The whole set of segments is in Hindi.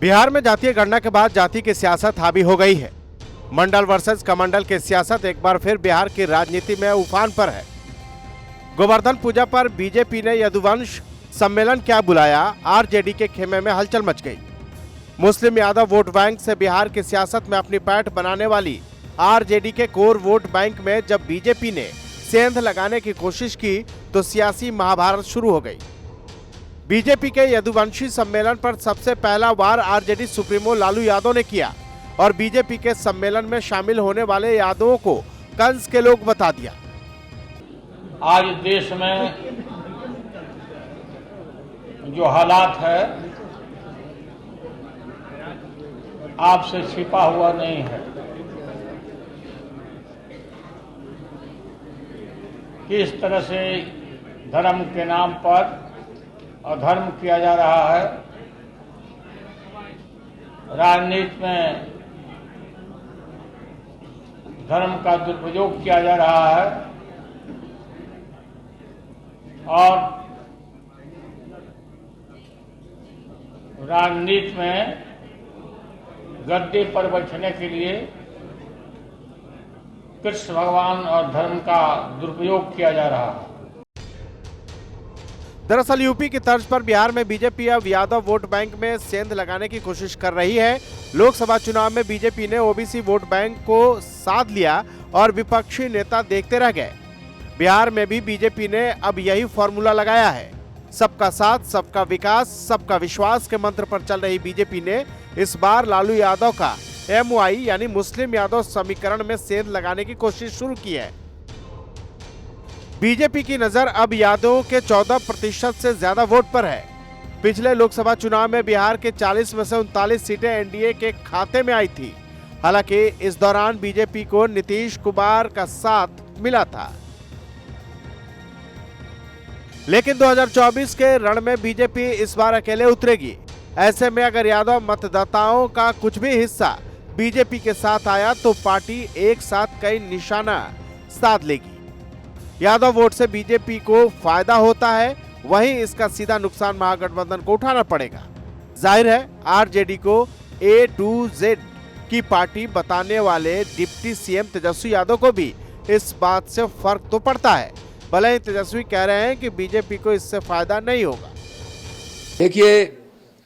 बिहार में जातीय गणना के बाद जाति की सियासत हावी हो गई है। मंडल वर्सेस कमंडल की सियासत एक बार फिर बिहार की राजनीति में उफान पर है। गोवर्धन पूजा पर बीजेपी ने यदुवंश सम्मेलन क्या बुलाया, आरजेडी के खेमे में हलचल मच गई। मुस्लिम यादव वोट बैंक से बिहार की सियासत में अपनी पैठ बनाने वाली आरजेडी के कोर वोट बैंक में जब बीजेपी ने सेंध लगाने की कोशिश की तो सियासी महाभारत शुरू हो गई। बीजेपी के यदुवंशी सम्मेलन पर सबसे पहला वार आरजेडी सुप्रीमो लालू यादव ने किया और बीजेपी के सम्मेलन में शामिल होने वाले यादवों को कंस के लोग बता दिया। आज देश में जो हालात है आपसे छिपा हुआ नहीं है। किस तरह से धर्म के नाम पर अधर्म किया जा रहा है, राजनीति में धर्म का दुरुपयोग किया जा रहा है और राजनीति में गद्दे पर बैठने के लिए कृष्ण भगवान और धर्म का दुरुपयोग किया जा रहा है। दरअसल यूपी की तर्ज पर बिहार में बीजेपी अब यादव वोट बैंक में सेंध लगाने की कोशिश कर रही है। लोकसभा चुनाव में बीजेपी ने ओबीसी वोट बैंक को साध लिया और विपक्षी नेता देखते रह गए। बिहार में भी बीजेपी ने अब यही फॉर्मूला लगाया है। सबका साथ, सबका विकास, सबका विश्वास के मंत्र पर चल रही बीजेपी ने इस बार लालू यादव का MY यानी मुस्लिम यादव समीकरण में सेंध लगाने की कोशिश शुरू की है। बीजेपी की नजर अब यादवों के 14% से ज्यादा वोट पर है। पिछले लोकसभा चुनाव में बिहार के 40 में से 39 सीटें एनडीए के खाते में आई थी। हालांकि इस दौरान बीजेपी को नीतीश कुमार का साथ मिला था, लेकिन 2024 के रण में बीजेपी इस बार अकेले उतरेगी। ऐसे में अगर यादव मतदाताओं का कुछ भी हिस्सा बीजेपी के साथ आया तो पार्टी एक साथ कई निशाना साध लेगी। यादव वोट से बीजेपी को फायदा होता है, वहीं इसका सीधा नुकसान महागठबंधन को उठाना पड़ेगा। जाहिर है आरजेडी को A to Z की पार्टी बताने वाले डिप्टी सीएम तेजस्वी यादव को भी इस बात से फर्क तो पड़ता है। भले ही तेजस्वी कह रहे हैं कि बीजेपी को इससे फायदा नहीं होगा। देखिए,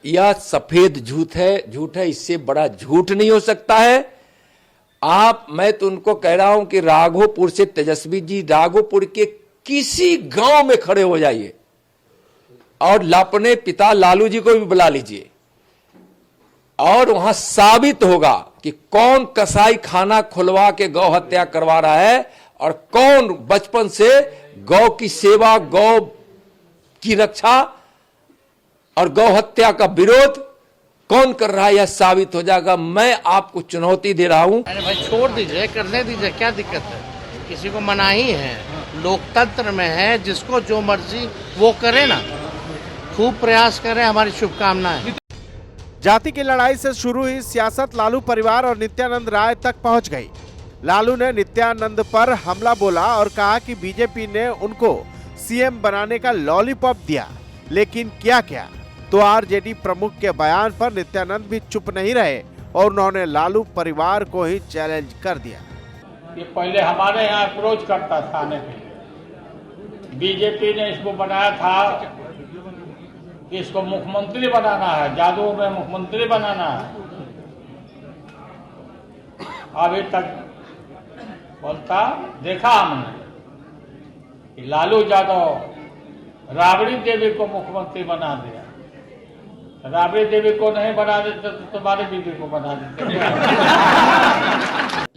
यह सफेद झूठ है, इससे बड़ा झूठ नहीं हो सकता है। मैं तो उनको कह रहा हूं कि राघोपुर से तेजस्वी जी राघोपुर के किसी गांव में खड़े हो जाइए और अपने पिता लालू जी को भी बुला लीजिए और वहां साबित होगा कि कौन कसाई खाना खुलवा के गौ हत्या करवा रहा है और कौन बचपन से गौ की सेवा, गौ की रक्षा और गौ हत्या का विरोध कौन कर रहा है, यह साबित हो जाएगा। मैं आपको चुनौती दे रहा हूं। अरे भाई छोड़ दीजिए, करने दीजिए, क्या दिक्कत है? किसी को मना ही है, लोकतंत्र में है, जिसको जो मर्जी वो करे ना। खूब प्रयास करें, हमारी शुभकामनाएं। जाति की लड़ाई से शुरू हुई सियासत लालू परिवार और नित्यानंद राय तक पहुंच गई। लालू ने नित्यानंद पर हमला बोला और कहा कि बीजेपी ने उनको सीएम बनाने का लॉलीपॉप दिया, लेकिन क्या क्या तो आरजेडी प्रमुख के बयान पर नित्यानंद भी चुप नहीं रहे और उन्होंने लालू परिवार को ही चैलेंज कर दिया। ये पहले हमारे यहाँ अप्रोच करता था आने के लिए। बीजेपी ने इसको बनाया था कि इसको मुख्यमंत्री बनाना है, जादू में मुख्यमंत्री बनाना है। अभी तक बोलता देखा हमने कि लालू यादव राबड़ी देवी को मुख्यमंत्री बना दिया। राबड़ी देवी को नहीं बना देते तो तुम्हारी बीवी को बना देते।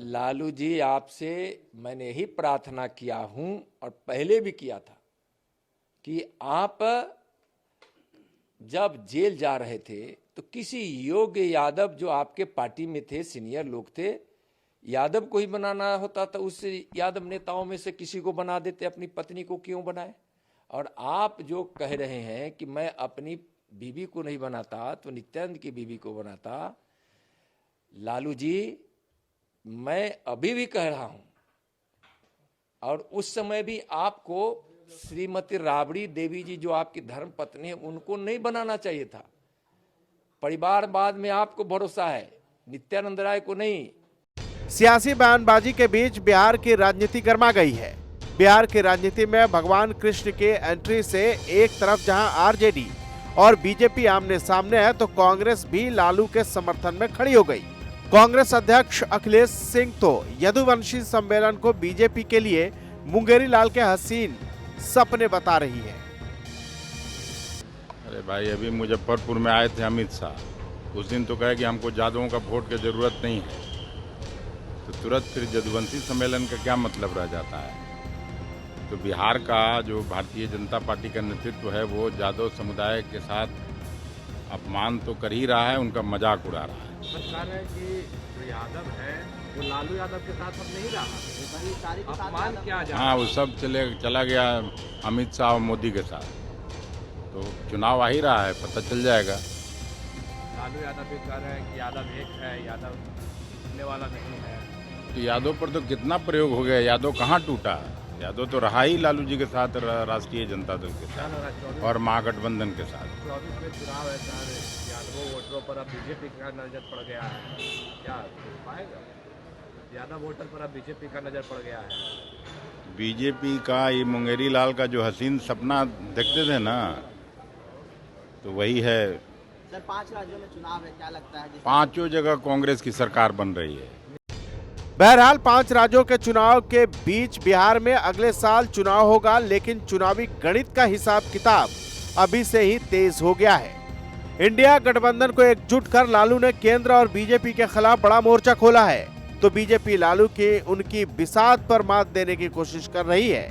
लालू जी, आपसे मैंने ही प्रार्थना किया हूं और पहले भी किया था कि आप जब जेल जा रहे थे तो किसी योग्य यादव जो आपके पार्टी में थे, सीनियर लोग थे, यादव को ही बनाना होता था। उस यादव नेताओं में से किसी को बना देते, अपनी पत्नी को क्यों बनाए? और आप जो कह रहे हैं कि मैं अपनी बीवी को नहीं बनाता तो नित्यानंद की बीवी को बनाता, लालू जी मैं अभी भी कह रहा हूं और उस समय भी आपको श्रीमती राबड़ी देवी जी जो आपकी धर्म पत्नी है उनको नहीं बनाना चाहिए था। परिवारवाद में आपको भरोसा है, नित्यानंद राय को नहीं। सियासी बयानबाजी के बीच बिहार की राजनीति गर्मा गई है। बिहार की राजनीति में भगवान कृष्ण के एंट्री से एक तरफ जहां आरजेडी और बीजेपी आमने सामने है, तो कांग्रेस भी लालू के समर्थन में खड़ी हो गई। कांग्रेस अध्यक्ष अखिलेश सिंह तो यदुवंशी सम्मेलन को बीजेपी के लिए मुंगेरी लाल के हसीन सपने बता रही है। अरे भाई, अभी मुजफ्फरपुर में आए थे अमित शाह, उस दिन तो कहे कि हमको जादवों का वोट की जरूरत नहीं है, तो तुरंत फिर यदुवंशी सम्मेलन का क्या मतलब रह जाता है। तो बिहार का जो भारतीय जनता पार्टी का नेतृत्व है वो यादव समुदाय के साथ अपमान तो कर ही रहा है, उनका मजाक उड़ा रहा है। सरकार है कि जो यादव है वो लालू यादव के साथ अब नहीं रहा, अपमान क्या जा। हाँ, वो सब चला गया अमित शाह और मोदी के साथ। तो चुनाव आ ही रहा है, पता चल जाएगा। लालू यादव भी कह रहे हैं कि यादव एक है, यादव टूटने वाला नहीं है। तो यादव पर तो कितना प्रयोग हो गया, यादव कहाँ टूटा। यादव तो रहा ही लालू जी के साथ, राष्ट्रीय जनता दल के साथ और महागठबंधन के साथ। 24 में चुनाव है सर, यादव वोटरों पर अब बीजेपी का नजर पड़ गया है, क्या पाएगा? यादव वोटर पर अब बीजेपी का नजर पड़ गया है। बीजेपी का ये मुंगेरी लाल का जो हसीन सपना देखते थे ना, तो वही है। सर 5 राज्यों में चुनाव है, क्या लगता है? पांचों जगह कांग्रेस की सरकार बन रही है। बहरहाल 5 राज्यों के चुनाव के बीच बिहार में अगले साल चुनाव होगा, लेकिन चुनावी गणित का हिसाब किताब अभी से ही तेज हो गया है। इंडिया गठबंधन को एकजुट कर लालू ने केंद्र और बीजेपी के खिलाफ बड़ा मोर्चा खोला है, तो बीजेपी लालू की उनकी बिसात पर मात देने की कोशिश कर रही है।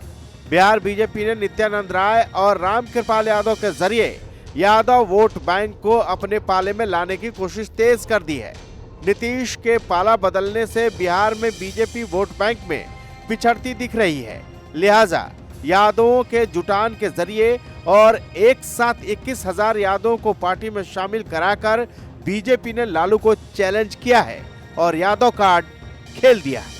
बिहार बीजेपी ने नित्यानंद राय और रामकृपाल यादव के जरिए यादव वोट बैंक को अपने पाले में लाने की कोशिश तेज कर दी है। नीतीश के पाला बदलने से बिहार में बीजेपी वोट बैंक में पिछड़ती दिख रही है, लिहाजा यादवों के जुटान के जरिए और एक साथ 21,000 यादवों को पार्टी में शामिल कराकर बीजेपी ने लालू को चैलेंज किया है और यादव कार्ड खेल दिया है।